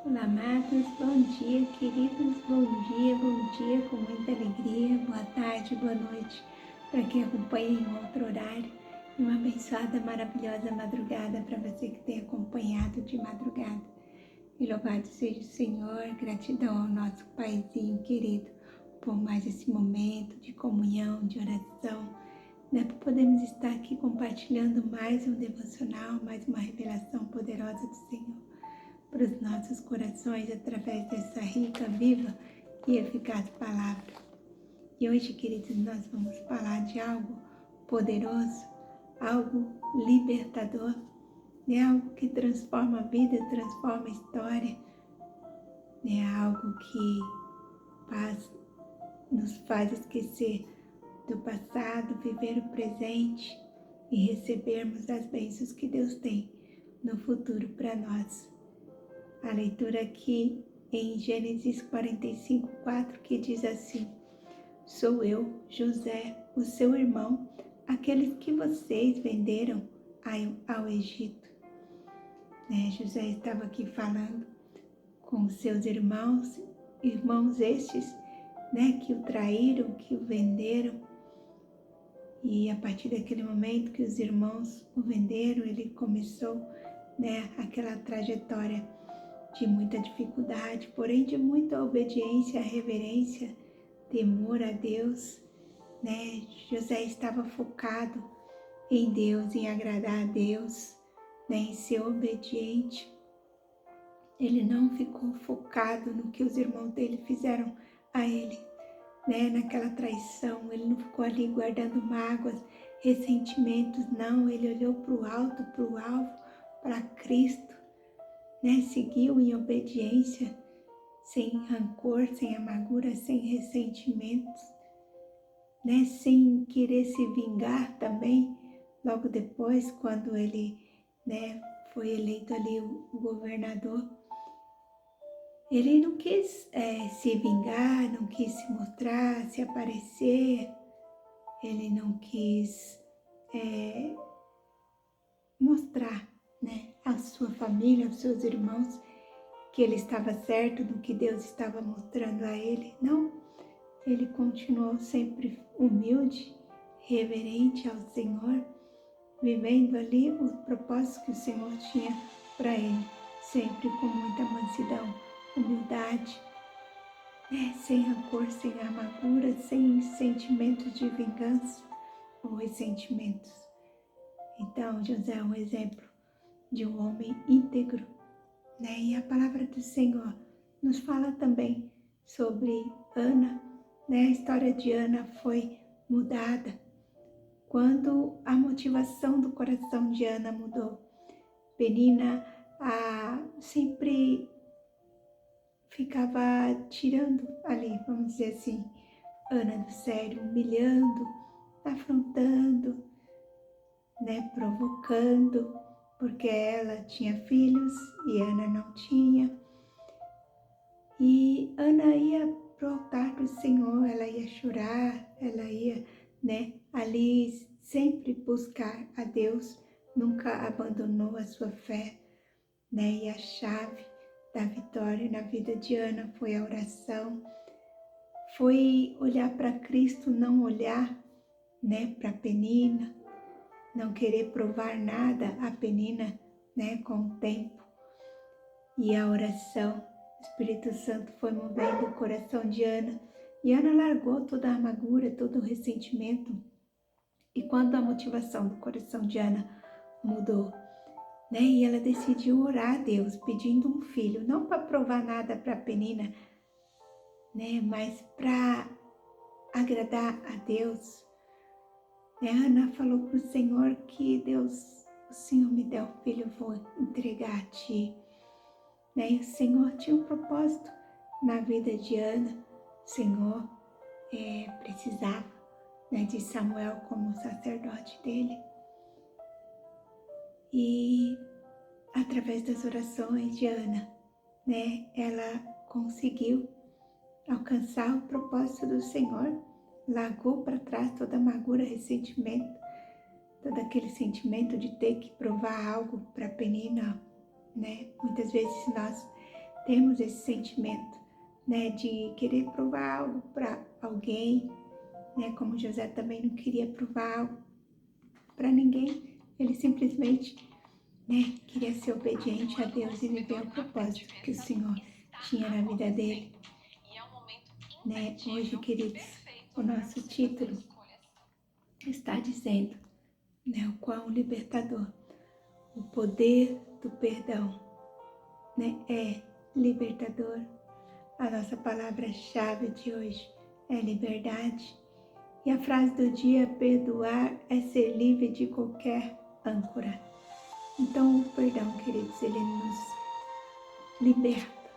Olá, amados, bom dia, queridos, bom dia, com muita alegria, boa tarde, boa noite, para quem acompanha em outro horário, e uma abençoada, maravilhosa madrugada para você que tem acompanhado de madrugada. E louvado seja o Senhor, gratidão ao nosso Paizinho querido, por mais esse momento de comunhão, de oração, né, por podermos estar aqui compartilhando mais um devocional, mais uma revelação poderosa do Senhor para os nossos corações através dessa rica, viva e eficaz palavra. E hoje, queridos, nós vamos falar de algo poderoso, algo libertador, algo que transforma a vida, transforma a história, algo que nos faz esquecer do passado, viver o presente e recebermos as bênçãos que Deus tem no futuro para nós. A leitura aqui em Gênesis 45:4, que diz assim: Sou eu, José, o seu irmão, aqueles que vocês venderam ao Egito. José estava aqui falando com seus irmãos estes, que o traíram, que o venderam. E a partir daquele momento que os irmãos o venderam, ele começou, aquela trajetória de muita dificuldade, porém de muita obediência, reverência, temor a Deus, José estava focado em Deus, em agradar a Deus, em ser obediente. Ele não ficou focado no que os irmãos dele fizeram a ele, naquela traição. Ele não ficou ali guardando mágoas, ressentimentos, não. Ele olhou para o alto, para o alvo, para Cristo, seguiu em obediência, sem rancor, sem amargura, sem ressentimentos, sem querer se vingar também. Logo depois, quando ele foi eleito ali o governador, ele não quis se vingar, não quis se mostrar, se aparecer, ele não quis mostrar à sua família, aos seus irmãos, que ele estava certo do que Deus estava mostrando a ele. Não, ele continuou sempre humilde, reverente ao Senhor, vivendo ali os propósitos que o Senhor tinha para ele, sempre com muita mansidão, humildade, sem rancor, sem amargura, sem sentimentos de vingança ou ressentimentos. Então, José é um exemplo de um homem íntegro, E a palavra do Senhor nos fala também sobre Ana, A história de Ana foi mudada quando a motivação do coração de Ana mudou. Penina sempre ficava tirando ali, vamos dizer assim, Ana do sério, humilhando, afrontando, provocando, porque ela tinha filhos e Ana não tinha. E Ana ia pro altar do Senhor, ela ia chorar, ela ia, ali sempre buscar a Deus, nunca abandonou a sua fé, E a chave da vitória na vida de Ana foi a oração, foi olhar para Cristo, não olhar, para Penina, não querer provar nada a Penina, com o tempo. E a oração, o Espírito Santo foi movendo o coração de Ana, e Ana largou toda a amargura, todo o ressentimento. E quando a motivação do coração de Ana mudou, e ela decidiu orar a Deus, pedindo um filho, não para provar nada para Penina, mas para agradar a Deus. Ana falou para o Senhor que Deus, o Senhor me deu um filho, eu vou entregar a Ti. E o Senhor tinha um propósito na vida de Ana. O Senhor precisava de Samuel como sacerdote dele. E através das orações de Ana, ela conseguiu alcançar o propósito do Senhor, largou para trás toda amargura, ressentimento, todo aquele sentimento de ter que provar algo para Penina, Muitas vezes nós temos esse sentimento, né, de querer provar algo para alguém, né, como José também não queria provar algo para ninguém, ele simplesmente, né, queria ser obediente a Deus e viver o propósito que o Senhor tinha na vida dele, né. Hoje, queridos, o nosso título está dizendo, né, o quão libertador, o poder do perdão, né, é libertador. A nossa palavra-chave de hoje é liberdade. E a frase do dia, perdoar é ser livre de qualquer âncora. Então, o perdão, queridos, ele nos liberta,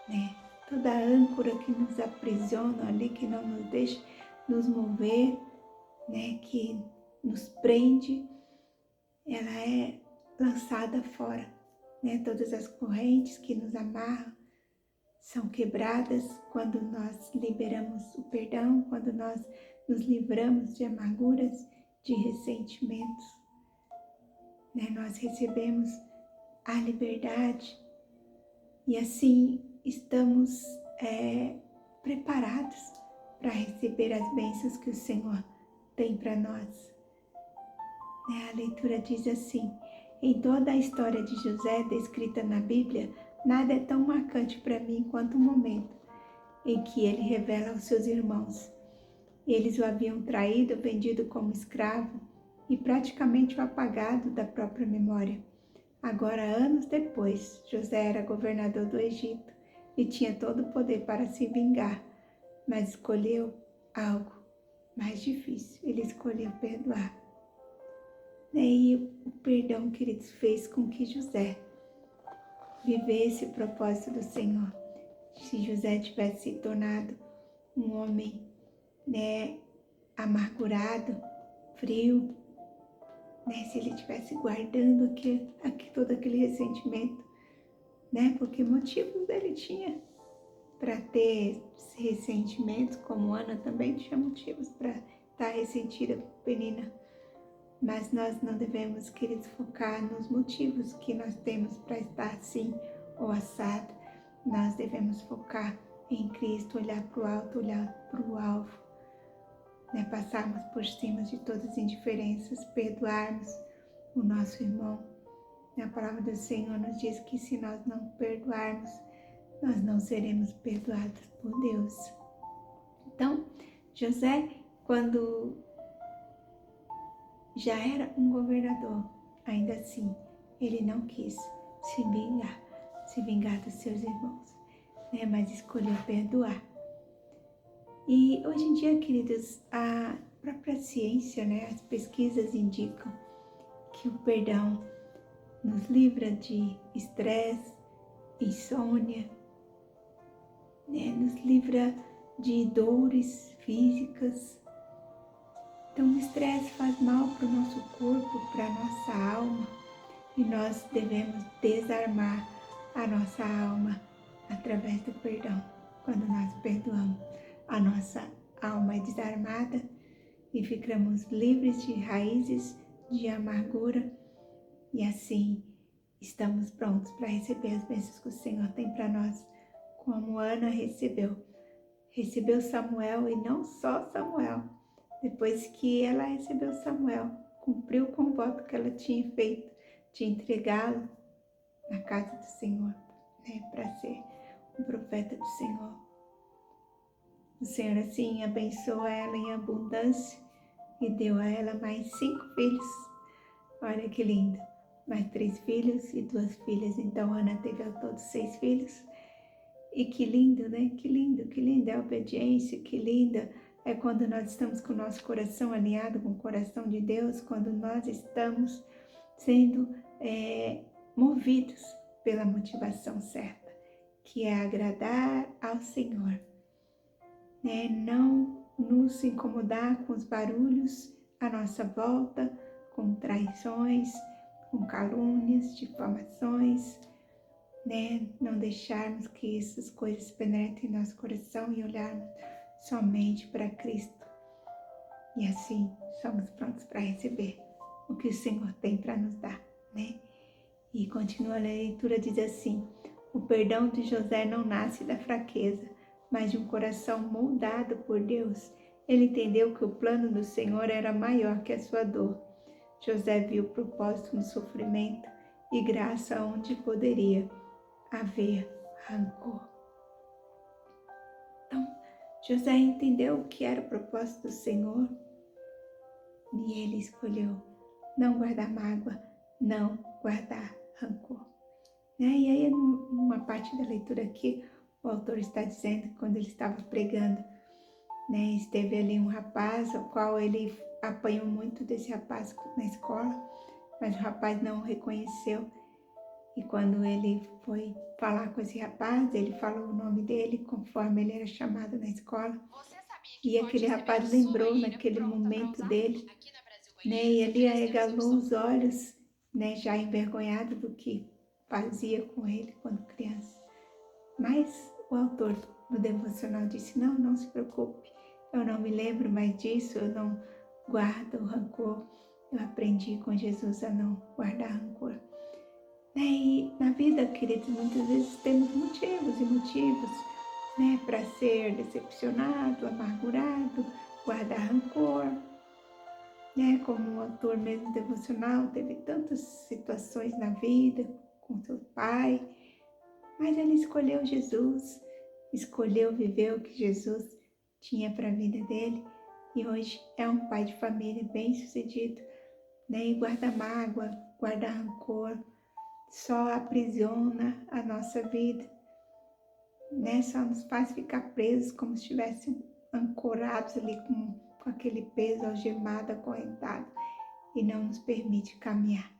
né? Toda âncora que nos aprisiona ali, que não nos deixa nos mover, né? Que nos prende, ela é lançada fora, né? Todas as correntes que nos amarram são quebradas quando nós liberamos o perdão, quando nós nos livramos de amarguras, de ressentimentos, né? Nós recebemos a liberdade e assim estamos preparados para receber as bênçãos que o Senhor tem para nós. A leitura diz assim: em toda a história de José descrita na Bíblia, nada é tão marcante para mim quanto o momento em que ele revela aos seus irmãos. Eles o haviam traído, vendido como escravo e praticamente o apagado da própria memória. Agora, anos depois, José era governador do Egito e tinha todo o poder para se vingar, mas escolheu algo mais difícil. Ele escolheu perdoar. E o perdão, queridos, fez com que José vivesse o propósito do Senhor. Se José tivesse se tornado um homem, né, amargurado, frio, né, se ele estivesse guardando todo aquele ressentimento, né, porque motivos ele tinha para ter ressentimentos, como Ana também tinha motivos para estar ressentida com Penina. Mas nós não devemos, queridos, focar nos motivos que nós temos para estar assim ou assado. Nós devemos focar em Cristo, olhar para o alto, olhar para o alvo, né? Passarmos por cima de todas as indiferenças, perdoarmos o nosso irmão. A palavra do Senhor nos diz que se nós não perdoarmos, nós não seremos perdoados por Deus. Então, José, quando já era um governador, ainda assim, ele não quis se vingar dos seus irmãos, né? Mas escolheu perdoar. E hoje em dia, queridos, a própria ciência, né, as pesquisas indicam que o perdão nos livra de estresse, insônia, né, nos livra de dores físicas. Então, o estresse faz mal para o nosso corpo, para a nossa alma, e nós devemos desarmar a nossa alma através do perdão. Quando nós perdoamos, a nossa alma é desarmada e ficamos livres de raízes de amargura e assim estamos prontos para receber as bênçãos que o Senhor tem para nós, como Ana recebeu Samuel e não só Samuel. Depois que ela recebeu Samuel, cumpriu com o voto que ela tinha feito de entregá-lo na casa do Senhor, né, para ser um profeta do Senhor. O Senhor assim abençoou ela em abundância e deu a ela mais 5 filhos. Olha que lindo! Mais 3 filhos e 2 filhas. Então Ana teve ao todo 6 filhos. E que lindo, né? Que lindo é a obediência, que linda é quando nós estamos com o nosso coração alinhado com o coração de Deus, quando nós estamos sendo movidos pela motivação certa, que é agradar ao Senhor, né? Não nos incomodar com os barulhos à nossa volta, com traições, com calúnias, difamações, né? Não deixarmos que essas coisas penetrem em nosso coração e olharmos somente para Cristo. E assim somos prontos para receber o o que o Senhor tem para nos dar, né? E continua a leitura, diz assim: O perdão de José não nasce da fraqueza, mas de um coração moldado por Deus. Ele entendeu que o plano do Senhor era maior que a sua dor. José viu propósito no sofrimento e graça onde poderia haver rancor. Então, José entendeu o que era o propósito do Senhor e ele escolheu não guardar mágoa, não guardar rancor. E aí, numa parte da leitura aqui, o autor está dizendo que quando ele estava pregando, esteve ali um rapaz, ao qual ele apanhou muito desse rapaz na escola, mas o rapaz não o reconheceu. E quando ele foi falar com esse rapaz, ele falou o nome dele, conforme ele era chamado na escola. E aquele rapaz lembrou naquele momento dele, e ele arregalou os olhos, já envergonhado do que fazia com ele quando criança. Mas o autor do devocional disse, não se preocupe, eu não me lembro mais disso, eu não guardo o rancor, eu aprendi com Jesus a não guardar rancor. E na vida, queridos, muitas vezes temos motivos e motivos, para ser decepcionado, amargurado, guardar rancor. Como o autor mesmo devocional, teve tantas situações na vida com seu pai, mas ele escolheu Jesus, escolheu viver o que Jesus tinha para a vida dele e hoje é um pai de família bem-sucedido, e guarda mágoa, guarda rancor, só aprisiona a nossa vida, só nos faz ficar presos como se estivessem ancorados ali com aquele peso algemado, acorrentado e não nos permite caminhar.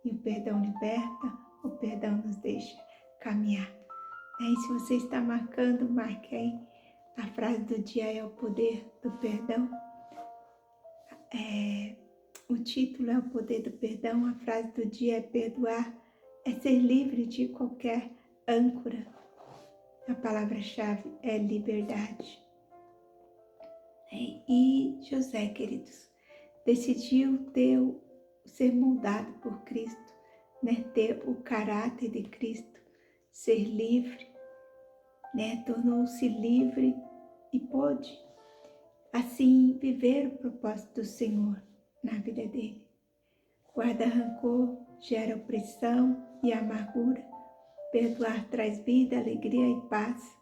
E o perdão liberta, o perdão nos deixa caminhar. E se você está marcando, marque aí. A frase do dia é o poder do perdão. O título é o poder do perdão. A frase do dia é perdoar, é ser livre de qualquer âncora. A palavra-chave é liberdade. E José, queridos, decidiu ser moldado por Cristo, ter o caráter de Cristo, ser livre, tornou-se livre e pôde, assim, viver o propósito do Senhor na vida dele. Guardar rancor gera opressão e amargura, perdoar traz vida, alegria e paz.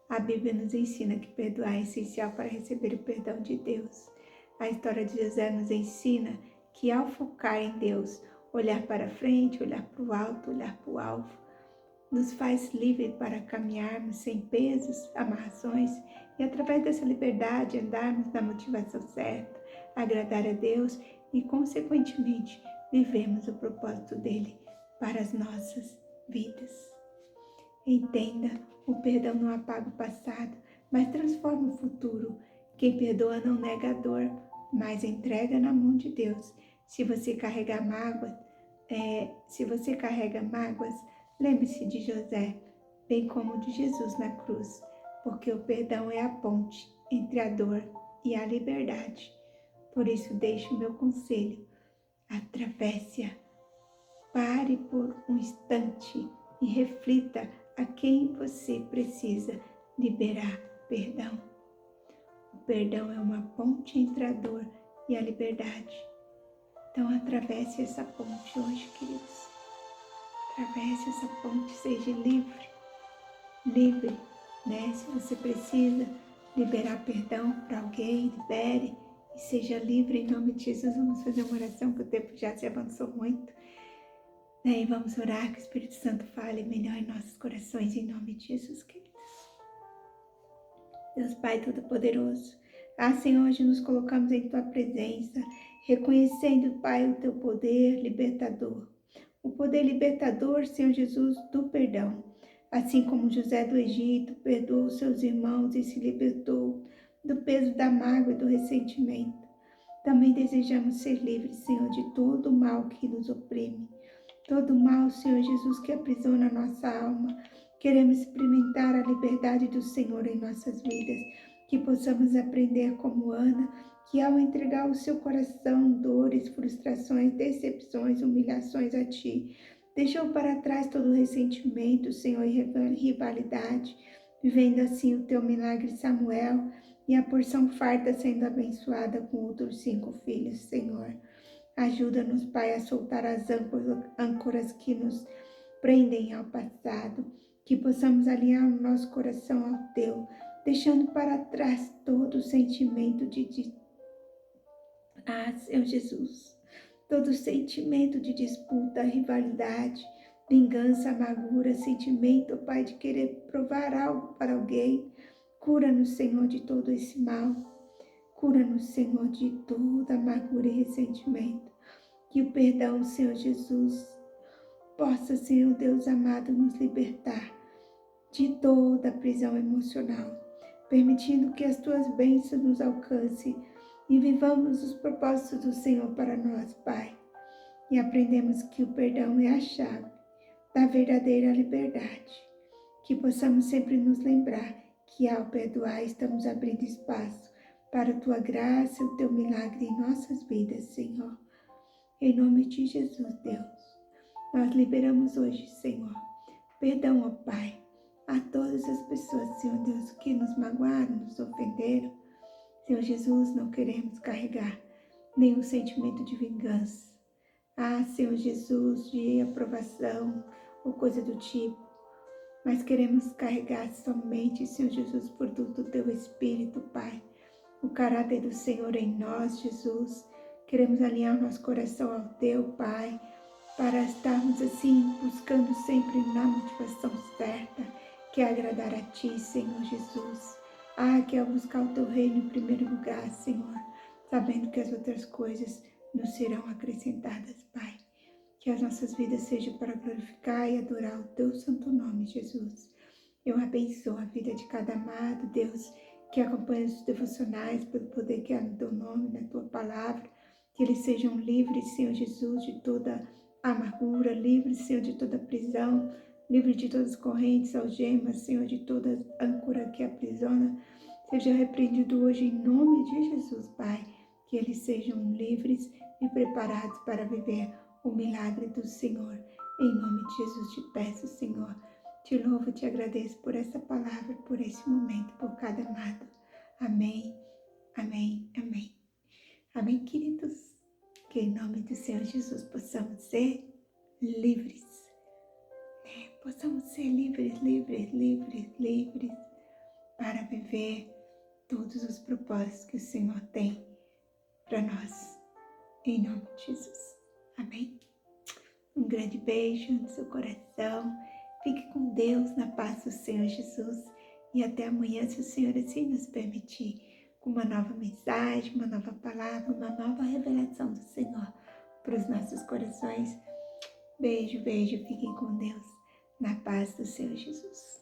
A Bíblia nos ensina que perdoar é essencial para receber o perdão de Deus. A história de José nos ensina que ao focar em Deus, olhar para frente, olhar para o alto, olhar para o alvo, nos faz livre para caminharmos sem pesos, amarrações e através dessa liberdade andarmos na motivação certa, agradar a Deus e consequentemente vivemos o propósito dele para as nossas vidas. Entenda, o perdão não apaga o passado, mas transforma o futuro. Quem perdoa não nega a dor, mas entrega na mão de Deus. Se você carrega mágoas, lembre-se de José, bem como de Jesus na cruz, porque o perdão é a ponte entre a dor e a liberdade. Por isso, deixe o meu conselho, atravesse-a, pare por um instante e reflita a quem você precisa liberar perdão. O perdão é uma ponte entre a dor e a liberdade. Então, atravesse essa ponte hoje, queridos. Atravesse essa ponte, seja livre. Livre, Se você precisa liberar perdão para alguém, libere e seja livre em nome de Jesus. Vamos fazer uma oração, que o tempo já se avançou muito. E vamos orar que o Espírito Santo fale melhor em nossos corações, em nome de Jesus, queridos. Deus Pai Todo-Poderoso, Senhor, hoje nos colocamos em Tua presença, reconhecendo, Pai, o Teu poder libertador. O poder libertador, Senhor Jesus, do perdão. Assim como José do Egito perdoou seus irmãos e se libertou do peso da mágoa e do ressentimento. Também desejamos ser livres, Senhor, de todo o mal que nos oprime. Todo mal, Senhor Jesus, que aprisiona a nossa alma. Queremos experimentar a liberdade do Senhor em nossas vidas. Que possamos aprender como Ana, que ao entregar o seu coração, dores, frustrações, decepções, humilhações a Ti, deixou para trás todo ressentimento, Senhor, e rivalidade, vivendo assim o teu milagre, Samuel, e a porção farta sendo abençoada com outros 5 filhos, Senhor. Ajuda-nos, Pai, a soltar as âncoras que nos prendem ao passado, que possamos alinhar o nosso coração ao teu, deixando para trás todo o sentimento Senhor Jesus, todo sentimento de disputa, rivalidade, vingança, amargura, sentimento, Pai, de querer provar algo para alguém. Cura-nos, Senhor, de todo esse mal. Cura-nos, Senhor, de toda amargura e ressentimento. Que o perdão, Senhor Jesus, possa, Senhor Deus amado, nos libertar de toda a prisão emocional, permitindo que as tuas bênçãos nos alcancem e vivamos os propósitos do Senhor para nós, Pai. E aprendemos que o perdão é a chave da verdadeira liberdade. Que possamos sempre nos lembrar que ao perdoar estamos abrindo espaço para a tua graça e o teu milagre em nossas vidas, Senhor. Em nome de Jesus, Deus, nós liberamos hoje, Senhor, perdão, ó Pai, a todas as pessoas, Senhor Deus, que nos magoaram, nos ofenderam. Senhor Jesus, não queremos carregar nenhum sentimento de vingança. Senhor Jesus, de aprovação ou coisa do tipo. Mas queremos carregar somente, Senhor Jesus, produto do Teu Espírito, Pai. O caráter do Senhor em nós, Jesus. Queremos alinhar o nosso coração ao Teu, Pai, para estarmos assim, buscando sempre na motivação certa, que é agradar a Ti, Senhor Jesus. Que é buscar o Teu reino em primeiro lugar, Senhor, sabendo que as outras coisas nos serão acrescentadas, Pai. Que as nossas vidas sejam para glorificar e adorar o Teu santo nome, Jesus. Eu abençoo a vida de cada amado, Deus, que acompanha os devocionais pelo poder que há no Teu nome, na Tua palavra. Que eles sejam livres, Senhor Jesus, de toda amargura, livres, Senhor, de toda prisão, livre de todas as correntes, algemas, Senhor, de toda âncora que aprisiona. Seja repreendido hoje em nome de Jesus, Pai. Que eles sejam livres e preparados para viver o milagre do Senhor. Em nome de Jesus te peço, Senhor. Te louvo e te agradeço por essa palavra, por esse momento, por cada amado. Amém, amém, amém. Amém, queridos. Que em nome do Senhor Jesus possamos ser livres. Possamos ser livres, livres, livres, livres para viver todos os propósitos que o Senhor tem para nós. Em nome de Jesus. Amém? Um grande beijo no seu coração. Fique com Deus, na paz do Senhor Jesus. E até amanhã, se o Senhor assim nos permitir, com uma nova mensagem, uma nova palavra, uma nova revelação do Senhor para os nossos corações. Beijo, beijo. Fiquem com Deus, na paz do Senhor Jesus.